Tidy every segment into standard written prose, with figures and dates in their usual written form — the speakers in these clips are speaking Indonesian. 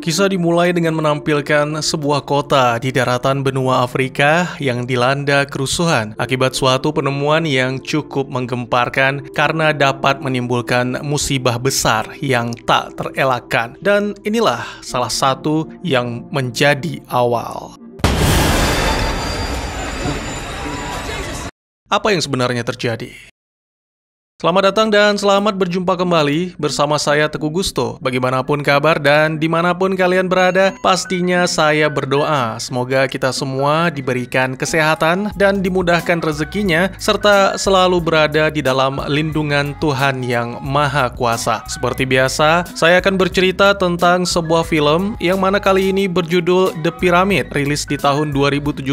Kisah dimulai dengan menampilkan sebuah kota di daratan benua Afrika yang dilanda kerusuhan akibat suatu penemuan yang cukup menggemparkan karena dapat menimbulkan musibah besar yang tak terelakkan. Dan inilah salah satu yang menjadi awal. Apa yang sebenarnya terjadi? Selamat datang dan selamat berjumpa kembali bersama saya Teguh Gusto. Bagaimanapun kabar dan dimanapun kalian berada, pastinya saya berdoa semoga kita semua diberikan kesehatan dan dimudahkan rezekinya, serta selalu berada di dalam lindungan Tuhan yang Maha Kuasa. Seperti biasa, saya akan bercerita tentang sebuah film yang mana kali ini berjudul The Pyramid, rilis di tahun 2017,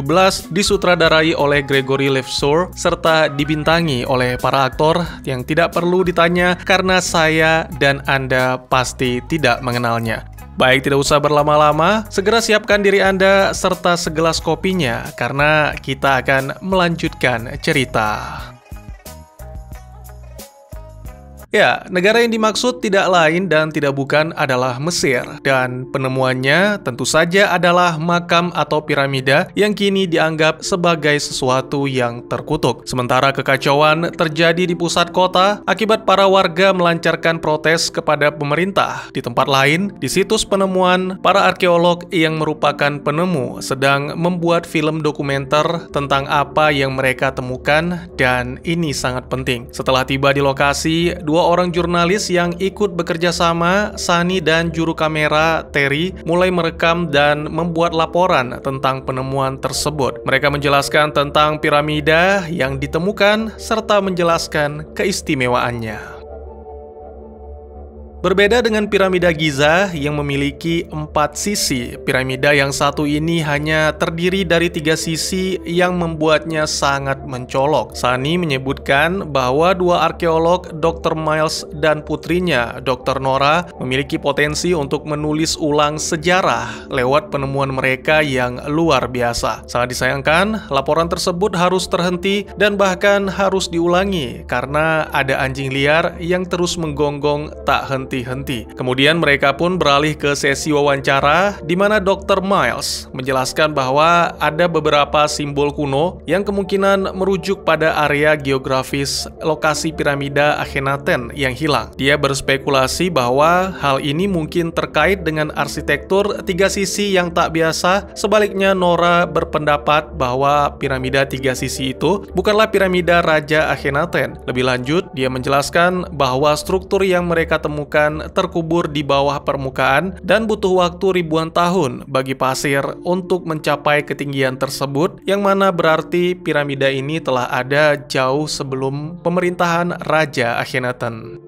disutradarai oleh Gregory Leavesor, serta dibintangi oleh para aktor yang tidak perlu ditanya karena saya dan Anda pasti tidak mengenalnya. Baik, tidak usah berlama-lama, segera siapkan diri Anda serta segelas kopinya karena kita akan melanjutkan cerita. Ya, negara yang dimaksud tidak lain dan tidak bukan adalah Mesir, dan penemuannya tentu saja adalah makam atau piramida yang kini dianggap sebagai sesuatu yang terkutuk. Sementara kekacauan terjadi di pusat kota akibat para warga melancarkan protes kepada pemerintah. Di tempat lain, di situs penemuan, para arkeolog yang merupakan penemu sedang membuat film dokumenter tentang apa yang mereka temukan, dan ini sangat penting. Setelah tiba di lokasi, dua orang jurnalis yang ikut bekerja sama, Sunny dan juru kamera Terry, mulai merekam dan membuat laporan tentang penemuan tersebut. Mereka menjelaskan tentang piramida yang ditemukan serta menjelaskan keistimewaannya. Berbeda dengan piramida Giza yang memiliki 4 sisi, piramida yang satu ini hanya terdiri dari 3 sisi yang membuatnya sangat mencolok. Sunny menyebutkan bahwa dua arkeolog, Dr. Miles dan putrinya, Dr. Nora, memiliki potensi untuk menulis ulang sejarah lewat penemuan mereka yang luar biasa. Sangat disayangkan, laporan tersebut harus terhenti dan bahkan harus diulangi karena ada anjing liar yang terus menggonggong tak henti. Kemudian mereka pun beralih ke sesi wawancara di mana Dr. Miles menjelaskan bahwa ada beberapa simbol kuno yang kemungkinan merujuk pada area geografis lokasi piramida Akhenaten yang hilang. Dia berspekulasi bahwa hal ini mungkin terkait dengan arsitektur 3 sisi yang tak biasa. Sebaliknya, Nora berpendapat bahwa piramida 3 sisi itu bukanlah piramida Raja Akhenaten. Lebih lanjut, dia menjelaskan bahwa struktur yang mereka temukan terkubur di bawah permukaan dan butuh waktu ribuan tahun bagi pasir untuk mencapai ketinggian tersebut, yang mana berarti piramida ini telah ada jauh sebelum pemerintahan Raja Akhenaten.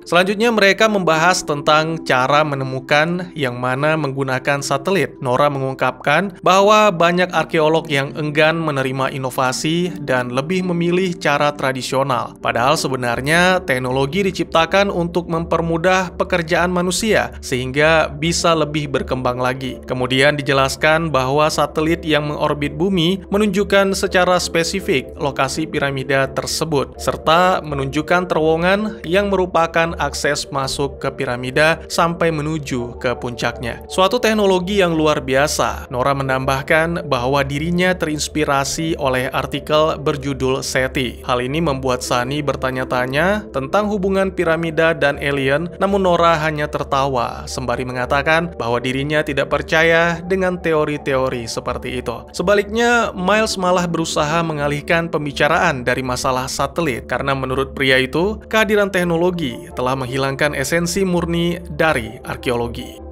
Selanjutnya mereka membahas tentang cara menemukan yang mana menggunakan satelit. Nora mengungkapkan bahwa banyak arkeolog yang enggan menerima inovasi dan lebih memilih cara tradisional. Padahal sebenarnya teknologi diciptakan untuk mempermudah pekerjaan manusia sehingga bisa lebih berkembang lagi. Kemudian dijelaskan bahwa satelit yang mengorbit bumi menunjukkan secara spesifik lokasi piramida tersebut serta menunjukkan terowongan yang merupakan akses masuk ke piramida sampai menuju ke puncaknya. Suatu teknologi yang luar biasa. Nora menambahkan bahwa dirinya terinspirasi oleh artikel berjudul SETI. Hal ini membuat Sunny bertanya-tanya tentang hubungan piramida dan alien, namun Nora hanya tertawa sembari mengatakan bahwa dirinya tidak percaya dengan teori-teori seperti itu. Sebaliknya, Miles malah berusaha mengalihkan pembicaraan dari masalah satelit karena menurut pria itu, kehadiran teknologi telah menghilangkan esensi murni dari arkeologi.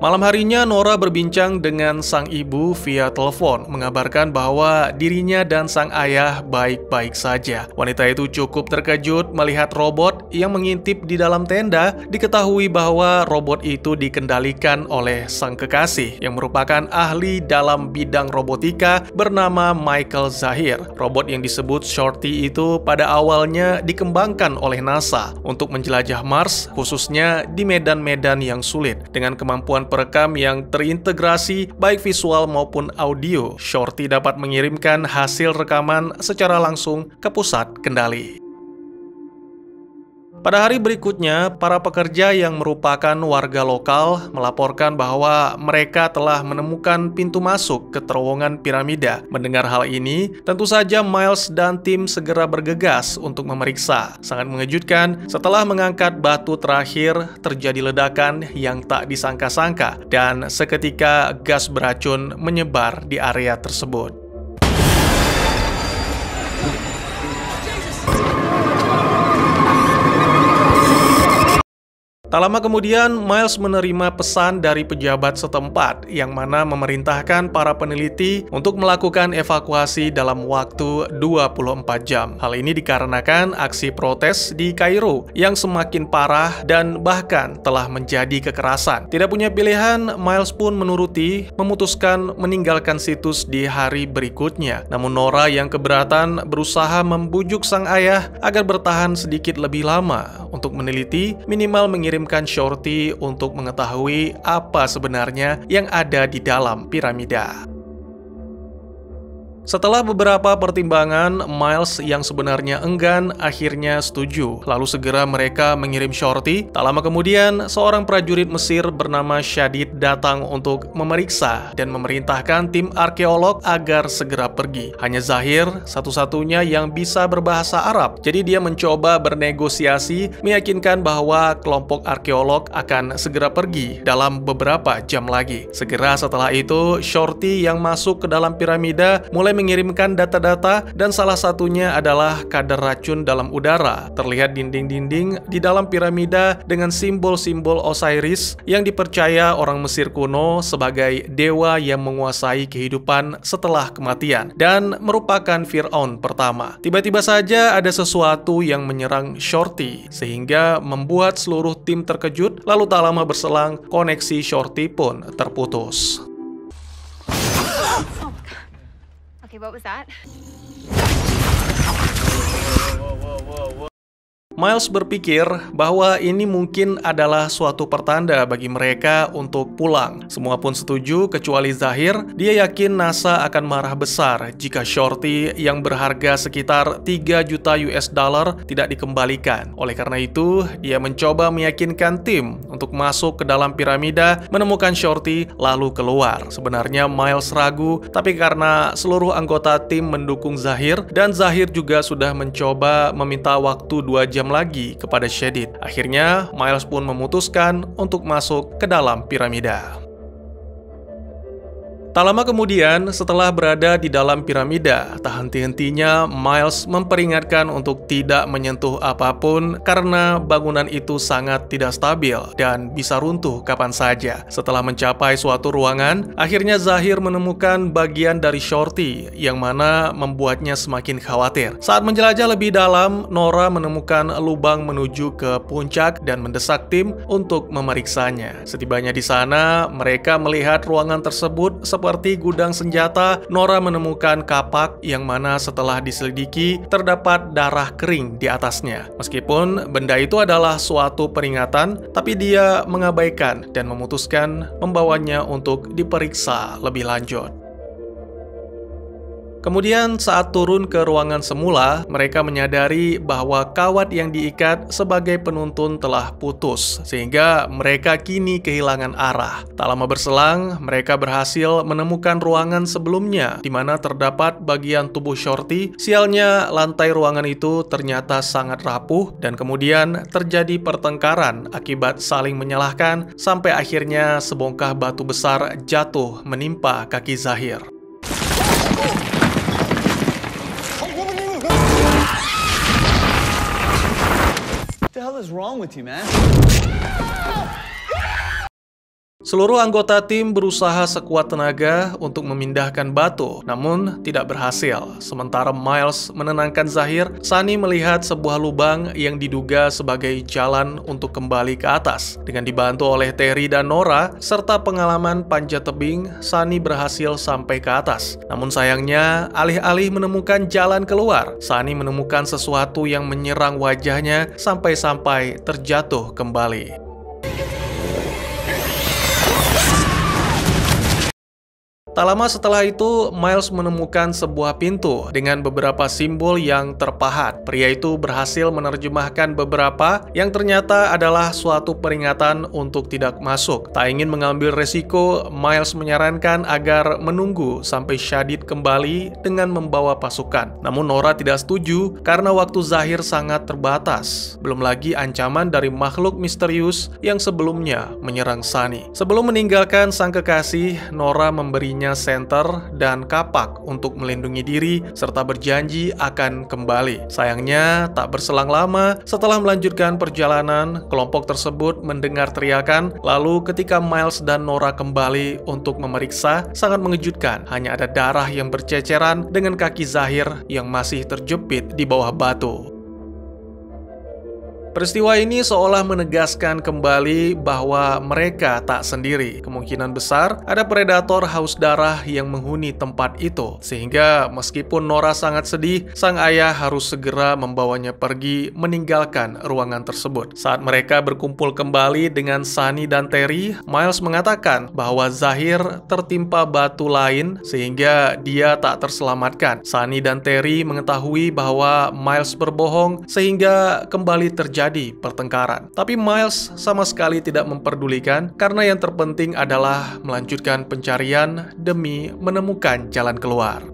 Malam harinya, Nora berbincang dengan sang ibu via telepon, mengabarkan bahwa dirinya dan sang ayah baik-baik saja. Wanita itu cukup terkejut melihat robot yang mengintip di dalam tenda. Diketahui bahwa robot itu dikendalikan oleh sang kekasih yang merupakan ahli dalam bidang robotika bernama Michael Zahir. Robot yang disebut Shorty itu pada awalnya dikembangkan oleh NASA untuk menjelajah Mars, khususnya di medan-medan yang sulit. Dengan kemampuan perekam yang terintegrasi baik visual maupun audio, Shorty dapat mengirimkan hasil rekaman secara langsung ke pusat kendali. Pada hari berikutnya, para pekerja yang merupakan warga lokal melaporkan bahwa mereka telah menemukan pintu masuk ke terowongan piramida. Mendengar hal ini, tentu saja Miles dan tim segera bergegas untuk memeriksa. Sangat mengejutkan, setelah mengangkat batu terakhir, terjadi ledakan yang tak disangka-sangka dan seketika gas beracun menyebar di area tersebut. Tak lama kemudian, Miles menerima pesan dari pejabat setempat yang mana memerintahkan para peneliti untuk melakukan evakuasi dalam waktu 24 jam. Hal ini dikarenakan aksi protes di Kairo yang semakin parah dan bahkan telah menjadi kekerasan. Tidak punya pilihan, Miles pun menuruti, memutuskan meninggalkan situs di hari berikutnya. Namun Nora yang keberatan berusaha membujuk sang ayah agar bertahan sedikit lebih lama untuk meneliti, minimal mengirim Shorty untuk mengetahui apa sebenarnya yang ada di dalam piramida. Setelah beberapa pertimbangan, Miles yang sebenarnya enggan akhirnya setuju. Lalu segera mereka mengirim Shorty. Tak lama kemudian, seorang prajurit Mesir bernama Shadid datang untuk memeriksa dan memerintahkan tim arkeolog agar segera pergi. Hanya Zahir satu-satunya yang bisa berbahasa Arab. Jadi dia mencoba bernegosiasi, meyakinkan bahwa kelompok arkeolog akan segera pergi dalam beberapa jam lagi. Segera setelah itu, Shorty yang masuk ke dalam piramida mulai mengirimkan data-data dan salah satunya adalah kadar racun dalam udara. Terlihat dinding-dinding di dalam piramida dengan simbol-simbol Osiris yang dipercaya orang Mesir kuno sebagai dewa yang menguasai kehidupan setelah kematian dan merupakan Fir'aun pertama. Tiba-tiba saja ada sesuatu yang menyerang Shorty sehingga membuat seluruh tim terkejut. Lalu tak lama berselang, koneksi Shorty pun terputus. Okay, what was that? Miles berpikir bahwa ini mungkin adalah suatu pertanda bagi mereka untuk pulang. Semua pun setuju kecuali Zahir. Dia yakin NASA akan marah besar jika Shorty yang berharga sekitar 3 juta US dollar tidak dikembalikan. Oleh karena itu, dia mencoba meyakinkan tim untuk masuk ke dalam piramida, menemukan Shorty, lalu keluar. Sebenarnya Miles ragu, tapi karena seluruh anggota tim mendukung Zahir, dan Zahir juga sudah mencoba meminta waktu 2 jam lagi kepada Shadid. Akhirnya, Miles pun memutuskan untuk masuk ke dalam piramida. Tak lama kemudian, setelah berada di dalam piramida, tak henti-hentinya Miles memperingatkan untuk tidak menyentuh apapun karena bangunan itu sangat tidak stabil dan bisa runtuh kapan saja. Setelah mencapai suatu ruangan, akhirnya Zahir menemukan bagian dari Shorty yang mana membuatnya semakin khawatir. Saat menjelajah lebih dalam, Nora menemukan lubang menuju ke puncak dan mendesak tim untuk memeriksanya. Setibanya di sana, mereka melihat ruangan tersebut seperti gudang senjata. Nora menemukan kapak yang mana setelah diselidiki terdapat darah kering di atasnya. Meskipun benda itu adalah suatu peringatan, tapi dia mengabaikan dan memutuskan membawanya untuk diperiksa lebih lanjut. Kemudian saat turun ke ruangan semula, mereka menyadari bahwa kawat yang diikat sebagai penuntun telah putus, sehingga mereka kini kehilangan arah. Tak lama berselang, mereka berhasil menemukan ruangan sebelumnya, di mana terdapat bagian tubuh Shorty. Sialnya, lantai ruangan itu ternyata sangat rapuh, dan kemudian terjadi pertengkaran akibat saling menyalahkan, sampai akhirnya sebongkah batu besar jatuh menimpa kaki Zahir. What the hell is wrong with you, man? Seluruh anggota tim berusaha sekuat tenaga untuk memindahkan batu, namun tidak berhasil. Sementara Miles menenangkan Zahir, Sunny melihat sebuah lubang yang diduga sebagai jalan untuk kembali ke atas. Dengan dibantu oleh Terry dan Nora, serta pengalaman panjat tebing, Sunny berhasil sampai ke atas. Namun sayangnya, alih-alih menemukan jalan keluar, Sunny menemukan sesuatu yang menyerang wajahnya sampai-sampai terjatuh kembali. Tak lama setelah itu, Miles menemukan sebuah pintu dengan beberapa simbol yang terpahat. Pria itu berhasil menerjemahkan beberapa yang ternyata adalah suatu peringatan untuk tidak masuk. Tak ingin mengambil resiko, Miles menyarankan agar menunggu sampai Shadid kembali dengan membawa pasukan. Namun Nora tidak setuju karena waktu Zahir sangat terbatas. Belum lagi ancaman dari makhluk misterius yang sebelumnya menyerang Sunny. Sebelum meninggalkan sang kekasih, Nora memberinya senter dan kapak untuk melindungi diri serta berjanji akan kembali. Sayangnya, tak berselang lama setelah melanjutkan perjalanan, kelompok tersebut mendengar teriakan. Lalu ketika Miles dan Nora kembali untuk memeriksa, sangat mengejutkan. Hanya ada darah yang berceceran dengan kaki Zahir yang masih terjepit di bawah batu. Peristiwa ini seolah menegaskan kembali bahwa mereka tak sendiri. Kemungkinan besar ada predator haus darah yang menghuni tempat itu. Sehingga meskipun Nora sangat sedih, sang ayah harus segera membawanya pergi meninggalkan ruangan tersebut. Saat mereka berkumpul kembali dengan Sunny dan Terry, Miles mengatakan bahwa Zahir tertimpa batu lain sehingga dia tak terselamatkan. Sunny dan Terry mengetahui bahwa Miles berbohong sehingga kembali terjadi pertengkaran. Tapi Miles sama sekali tidak memperdulikan karena yang terpenting adalah melanjutkan pencarian demi menemukan jalan keluar.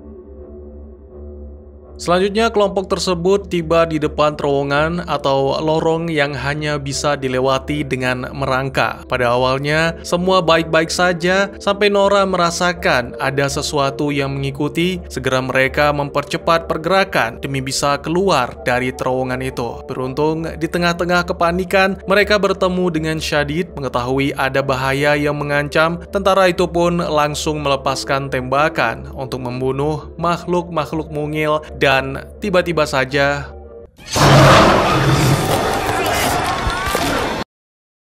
Selanjutnya, kelompok tersebut tiba di depan terowongan atau lorong yang hanya bisa dilewati dengan merangkak. Pada awalnya, semua baik-baik saja sampai Nora merasakan ada sesuatu yang mengikuti. Segera mereka mempercepat pergerakan demi bisa keluar dari terowongan itu. Beruntung, di tengah-tengah kepanikan, mereka bertemu dengan Shadid. Mengetahui ada bahaya yang mengancam, tentara itu pun langsung melepaskan tembakan untuk membunuh makhluk-makhluk mungil. Dan tiba-tiba saja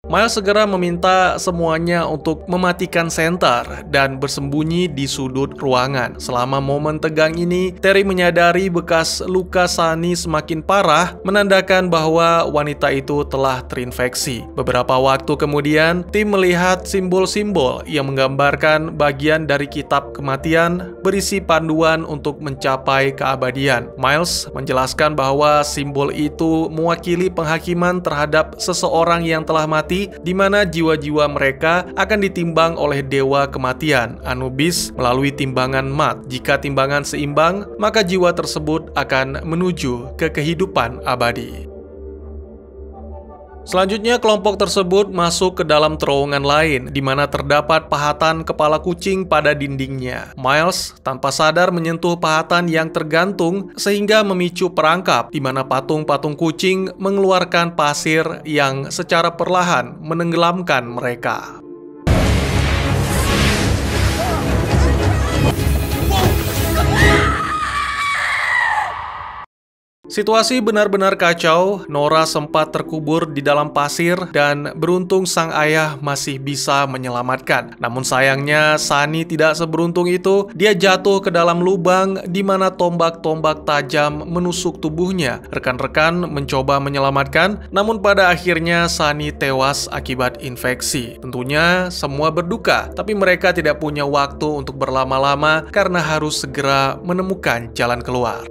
Miles segera meminta semuanya untuk mematikan senter dan bersembunyi di sudut ruangan. Selama momen tegang ini, Terry menyadari bekas luka Sunny semakin parah, menandakan bahwa wanita itu telah terinfeksi. Beberapa waktu kemudian, tim melihat simbol-simbol yang menggambarkan bagian dari kitab kematian berisi panduan untuk mencapai keabadian. Miles menjelaskan bahwa simbol itu mewakili penghakiman terhadap seseorang yang telah mati, di mana jiwa-jiwa mereka akan ditimbang oleh dewa kematian, Anubis, melalui timbangan mat. Jika timbangan seimbang, maka jiwa tersebut akan menuju ke kehidupan abadi. Selanjutnya, kelompok tersebut masuk ke dalam terowongan lain, di mana terdapat pahatan kepala kucing pada dindingnya. Miles tanpa sadar menyentuh pahatan yang tergantung, sehingga memicu perangkap, di mana patung-patung kucing mengeluarkan pasir yang secara perlahan menenggelamkan mereka. Situasi benar-benar kacau. Nora sempat terkubur di dalam pasir dan beruntung sang ayah masih bisa menyelamatkan. Namun sayangnya Sunny tidak seberuntung itu. Dia jatuh ke dalam lubang di mana tombak-tombak tajam menusuk tubuhnya. Rekan-rekan mencoba menyelamatkan, namun pada akhirnya Sunny tewas akibat infeksi. Tentunya semua berduka, tapi mereka tidak punya waktu untuk berlama-lama karena harus segera menemukan jalan keluar.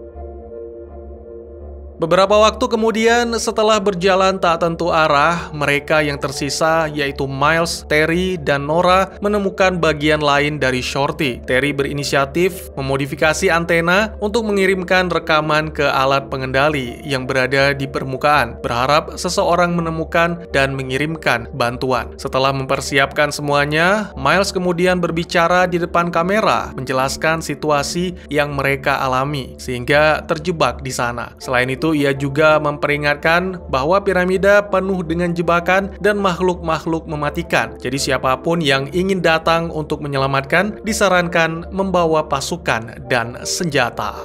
Beberapa waktu kemudian, setelah berjalan tak tentu arah, mereka yang tersisa yaitu Miles, Terry, dan Nora menemukan bagian lain dari Shorty. Terry berinisiatif memodifikasi antena untuk mengirimkan rekaman ke alat pengendali yang berada di permukaan, berharap seseorang menemukan dan mengirimkan bantuan. Setelah mempersiapkan semuanya, Miles kemudian berbicara di depan kamera, menjelaskan situasi yang mereka alami, sehingga terjebak di sana. Selain itu, ia juga memperingatkan bahwa piramida penuh dengan jebakan dan makhluk-makhluk mematikan. Jadi siapapun yang ingin datang untuk menyelamatkan disarankan membawa pasukan dan senjata.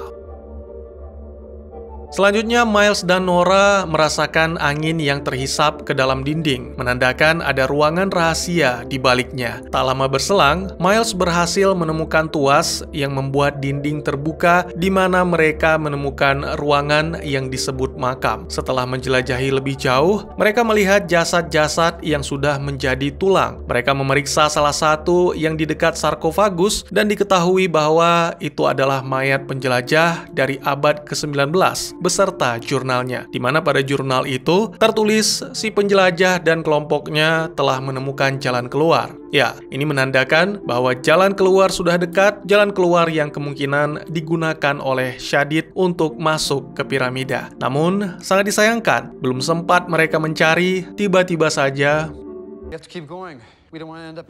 Selanjutnya, Miles dan Nora merasakan angin yang terhisap ke dalam dinding, menandakan ada ruangan rahasia di baliknya. Tak lama berselang, Miles berhasil menemukan tuas yang membuat dinding terbuka di mana mereka menemukan ruangan yang disebut makam. Setelah menjelajahi lebih jauh, mereka melihat jasad-jasad yang sudah menjadi tulang. Mereka memeriksa salah satu yang di dekat sarkofagus dan diketahui bahwa itu adalah mayat penjelajah dari abad ke-19 beserta jurnalnya, di mana pada jurnal itu tertulis si penjelajah dan kelompoknya telah menemukan jalan keluar. Ya, ini menandakan bahwa jalan keluar sudah dekat, jalan keluar yang kemungkinan digunakan oleh Shadid untuk masuk ke piramida. Namun, sangat disayangkan, belum sempat mereka mencari, tiba-tiba saja We have to keep going. We don't want to end up.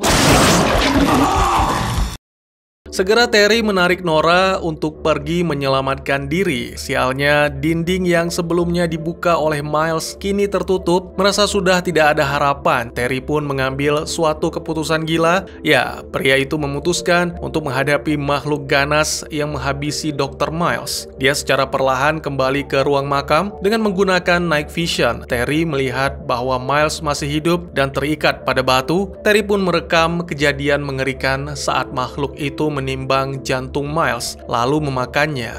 segera Terry menarik Nora untuk pergi menyelamatkan diri. Sialnya, dinding yang sebelumnya dibuka oleh Miles kini tertutup. Merasa sudah tidak ada harapan, Terry pun mengambil suatu keputusan gila. Ya, pria itu memutuskan untuk menghadapi makhluk ganas yang menghabisi Dr. Miles. Dia secara perlahan kembali ke ruang makam dengan menggunakan night vision. Terry melihat bahwa Miles masih hidup dan terikat pada batu. Terry pun merekam kejadian mengerikan saat makhluk itu menimbang jantung Miles, lalu memakannya.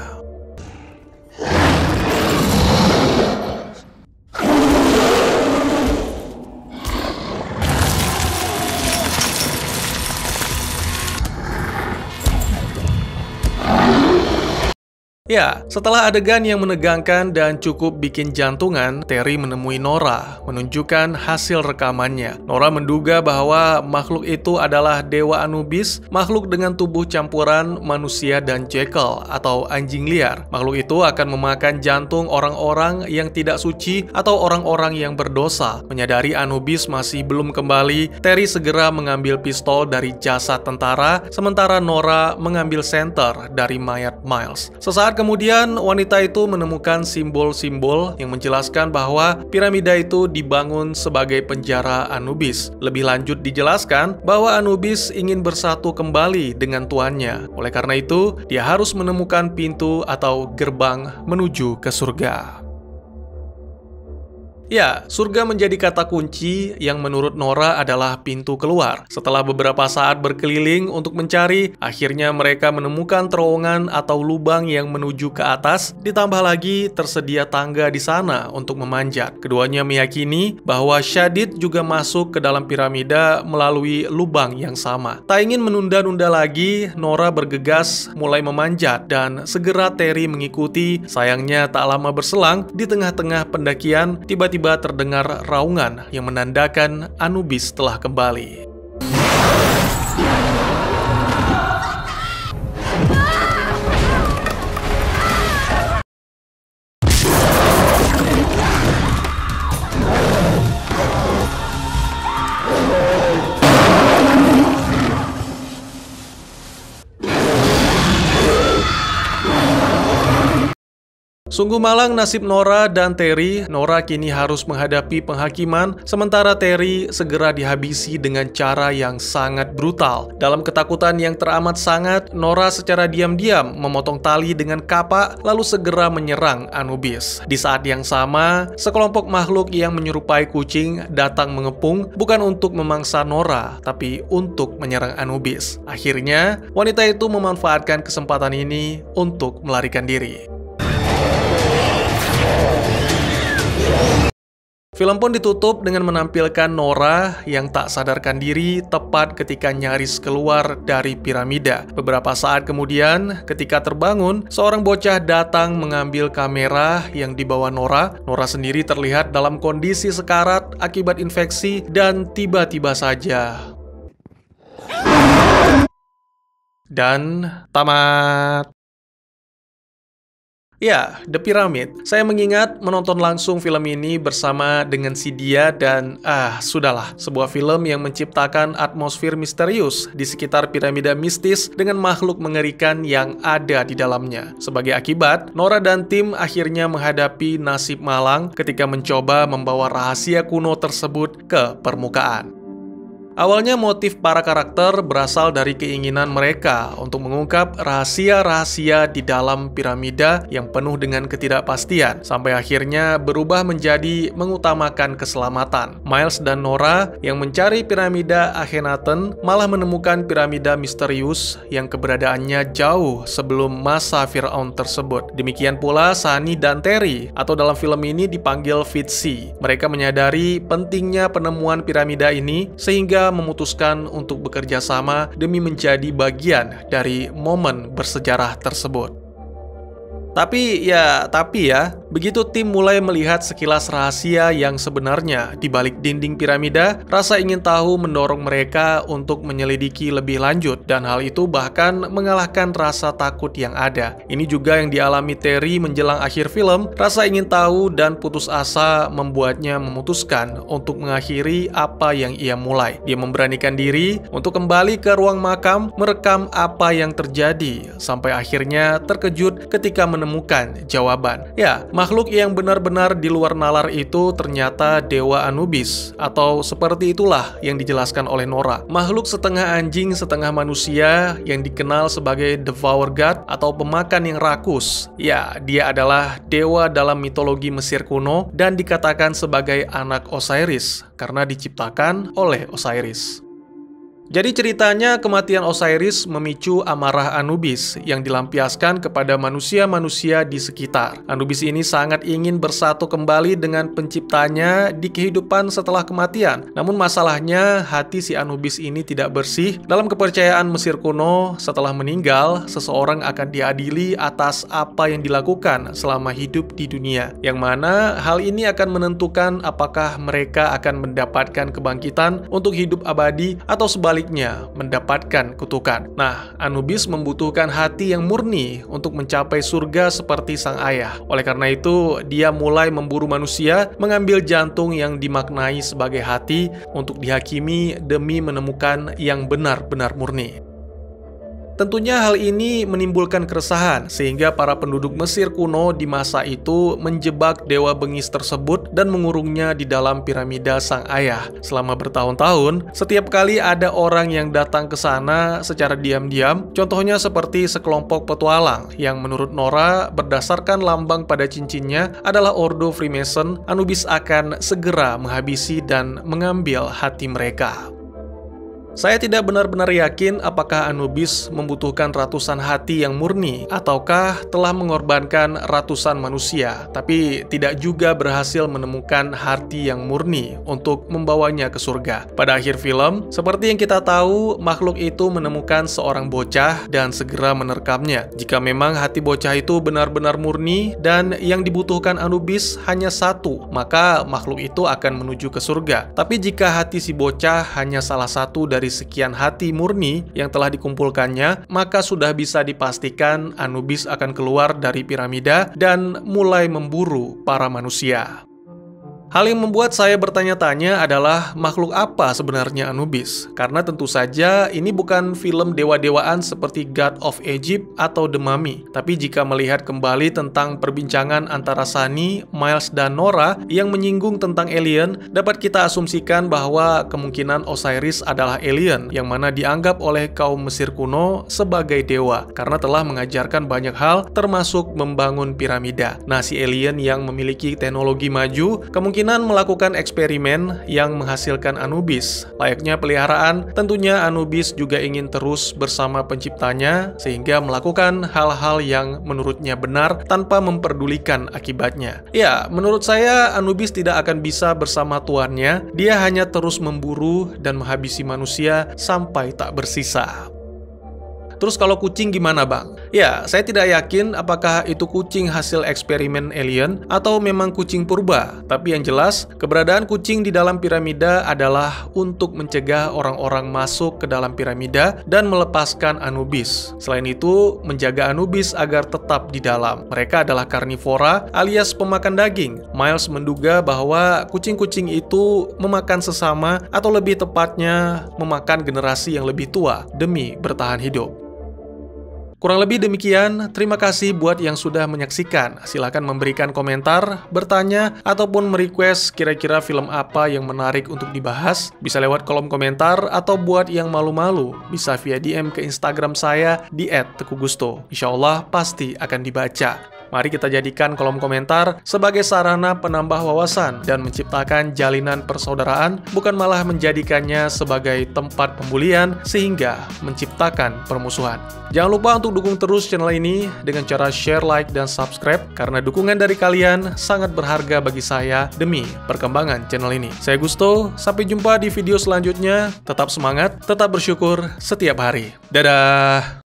Ya, setelah adegan yang menegangkan dan cukup bikin jantungan, Terry menemui Nora, menunjukkan hasil rekamannya. Nora menduga bahwa makhluk itu adalah Dewa Anubis, makhluk dengan tubuh campuran manusia dan jackal atau anjing liar. Makhluk itu akan memakan jantung orang-orang yang tidak suci atau orang-orang yang berdosa. Menyadari Anubis masih belum kembali, Terry segera mengambil pistol dari jasad tentara, sementara Nora mengambil senter dari mayat Miles. Sesaat kemudian, wanita itu menemukan simbol-simbol yang menjelaskan bahwa piramida itu dibangun sebagai penjara Anubis. Lebih lanjut dijelaskan bahwa Anubis ingin bersatu kembali dengan tuannya. Oleh karena itu, dia harus menemukan pintu atau gerbang menuju ke surga. Ya, surga menjadi kata kunci yang menurut Nora adalah pintu keluar. Setelah beberapa saat berkeliling untuk mencari, akhirnya mereka menemukan terowongan atau lubang yang menuju ke atas, ditambah lagi tersedia tangga di sana untuk memanjat. Keduanya meyakini bahwa Shadid juga masuk ke dalam piramida melalui lubang yang sama. Tak ingin menunda-nunda lagi, Nora bergegas mulai memanjat dan segera Terry mengikuti. Sayangnya tak lama berselang, di tengah-tengah pendakian, tiba-tiba terdengar raungan yang menandakan Anubis telah kembali. Sungguh malang nasib Nora dan Terry. Nora kini harus menghadapi penghakiman, sementara Terry segera dihabisi dengan cara yang sangat brutal. Dalam ketakutan yang teramat sangat, Nora secara diam-diam memotong tali dengan kapak, lalu segera menyerang Anubis. Di saat yang sama, sekelompok makhluk yang menyerupai kucing datang mengepung, bukan untuk memangsa Nora, tapi untuk menyerang Anubis. Akhirnya, wanita itu memanfaatkan kesempatan ini untuk melarikan diri. Film pun ditutup dengan menampilkan Nora yang tak sadarkan diri tepat ketika nyaris keluar dari piramida. Beberapa saat kemudian, ketika terbangun, seorang bocah datang mengambil kamera yang dibawa Nora. Nora sendiri terlihat dalam kondisi sekarat akibat infeksi dan tiba-tiba saja. Dan tamat. Ya, The Pyramid. Saya mengingat menonton langsung film ini bersama dengan si Dia dan sudahlah, sebuah film yang menciptakan atmosfer misterius di sekitar piramida mistis dengan makhluk mengerikan yang ada di dalamnya. Sebagai akibat, Nora dan tim akhirnya menghadapi nasib malang ketika mencoba membawa rahasia kuno tersebut ke permukaan. Awalnya motif para karakter berasal dari keinginan mereka untuk mengungkap rahasia-rahasia di dalam piramida yang penuh dengan ketidakpastian, sampai akhirnya berubah menjadi mengutamakan keselamatan. Miles dan Nora yang mencari piramida Akhenaten malah menemukan piramida misterius yang keberadaannya jauh sebelum masa Firaun tersebut. Demikian pula Sunny dan Terry, atau dalam film ini dipanggil Fitzy. Mereka menyadari pentingnya penemuan piramida ini sehingga memutuskan untuk bekerja sama demi menjadi bagian dari momen bersejarah tersebut. Tapi ya, begitu tim mulai melihat sekilas rahasia yang sebenarnya di balik dinding piramida, rasa ingin tahu mendorong mereka untuk menyelidiki lebih lanjut, dan hal itu bahkan mengalahkan rasa takut yang ada. Ini juga yang dialami Terry menjelang akhir film. Rasa ingin tahu dan putus asa membuatnya memutuskan untuk mengakhiri apa yang ia mulai. Dia memberanikan diri untuk kembali ke ruang makam, merekam apa yang terjadi, sampai akhirnya terkejut ketika menemukan jawaban. Ya, makhluk yang benar-benar di luar nalar itu ternyata Dewa Anubis, atau seperti itulah yang dijelaskan oleh Nora. Makhluk setengah anjing, setengah manusia yang dikenal sebagai Devour God atau pemakan yang rakus. Ya, dia adalah dewa dalam mitologi Mesir kuno dan dikatakan sebagai anak Osiris karena diciptakan oleh Osiris. Jadi ceritanya kematian Osiris memicu amarah Anubis yang dilampiaskan kepada manusia-manusia di sekitar. Anubis ini sangat ingin bersatu kembali dengan penciptanya di kehidupan setelah kematian. Namun masalahnya hati si Anubis ini tidak bersih. Dalam kepercayaan Mesir kuno, setelah meninggal, seseorang akan diadili atas apa yang dilakukan selama hidup di dunia. Yang mana hal ini akan menentukan apakah mereka akan mendapatkan kebangkitan untuk hidup abadi atau sebaliknya mendapatkan kutukan. Nah, Anubis membutuhkan hati yang murni untuk mencapai surga seperti sang ayah. Oleh karena itu, dia mulai memburu manusia, mengambil jantung yang dimaknai sebagai hati untuk dihakimi demi menemukan yang benar-benar murni. Tentunya hal ini menimbulkan keresahan, sehingga para penduduk Mesir kuno di masa itu menjebak dewa bengis tersebut dan mengurungnya di dalam piramida sang ayah. Selama bertahun-tahun, setiap kali ada orang yang datang ke sana secara diam-diam, contohnya seperti sekelompok petualang yang menurut Nora berdasarkan lambang pada cincinnya adalah Ordo Freemason, Anubis akan segera menghabisi dan mengambil hati mereka. Saya tidak benar-benar yakin apakah Anubis membutuhkan ratusan hati yang murni ataukah telah mengorbankan ratusan manusia, tapi tidak juga berhasil menemukan hati yang murni untuk membawanya ke surga. Pada akhir film, seperti yang kita tahu, makhluk itu menemukan seorang bocah dan segera menerkamnya. Jika memang hati bocah itu benar-benar murni dan yang dibutuhkan Anubis hanya satu, maka makhluk itu akan menuju ke surga. Tapi jika hati si bocah hanya salah satu dari sekian hati murni yang telah dikumpulkannya, maka sudah bisa dipastikan Anubis akan keluar dari piramida dan mulai memburu para manusia. Hal yang membuat saya bertanya-tanya adalah makhluk apa sebenarnya Anubis? Karena tentu saja ini bukan film dewa-dewaan seperti God of Egypt atau The Mummy. Tapi jika melihat kembali tentang perbincangan antara Sunny, Miles, dan Nora yang menyinggung tentang alien, dapat kita asumsikan bahwa kemungkinan Osiris adalah alien yang mana dianggap oleh kaum Mesir kuno sebagai dewa karena telah mengajarkan banyak hal termasuk membangun piramida. Nah, si alien yang memiliki teknologi maju kemungkinan melakukan eksperimen yang menghasilkan Anubis. Layaknya peliharaan, tentunya Anubis juga ingin terus bersama penciptanya sehingga melakukan hal-hal yang menurutnya benar tanpa memperdulikan akibatnya. Ya, menurut saya Anubis tidak akan bisa bersama tuannya. Dia hanya terus memburu dan menghabisi manusia sampai tak bersisa. Terus kalau kucing gimana, Bang? Ya, saya tidak yakin apakah itu kucing hasil eksperimen alien atau memang kucing purba. Tapi yang jelas, keberadaan kucing di dalam piramida adalah untuk mencegah orang-orang masuk ke dalam piramida dan melepaskan Anubis. Selain itu, menjaga Anubis agar tetap di dalam. Mereka adalah karnivora alias pemakan daging. Miles menduga bahwa kucing-kucing itu memakan sesama atau lebih tepatnya memakan generasi yang lebih tua demi bertahan hidup. Kurang lebih demikian, terima kasih buat yang sudah menyaksikan. Silahkan memberikan komentar, bertanya, ataupun merequest kira-kira film apa yang menarik untuk dibahas. Bisa lewat kolom komentar, atau buat yang malu-malu, bisa via DM ke Instagram saya di @tekugusto. Insya Allah pasti akan dibaca. Mari kita jadikan kolom komentar sebagai sarana penambah wawasan dan menciptakan jalinan persaudaraan, bukan malah menjadikannya sebagai tempat pembulian sehingga menciptakan permusuhan. Jangan lupa untuk dukung terus channel ini dengan cara share, like, dan subscribe, karena dukungan dari kalian sangat berharga bagi saya demi perkembangan channel ini. Saya Gusto, sampai jumpa di video selanjutnya. Tetap semangat, tetap bersyukur setiap hari. Dadah!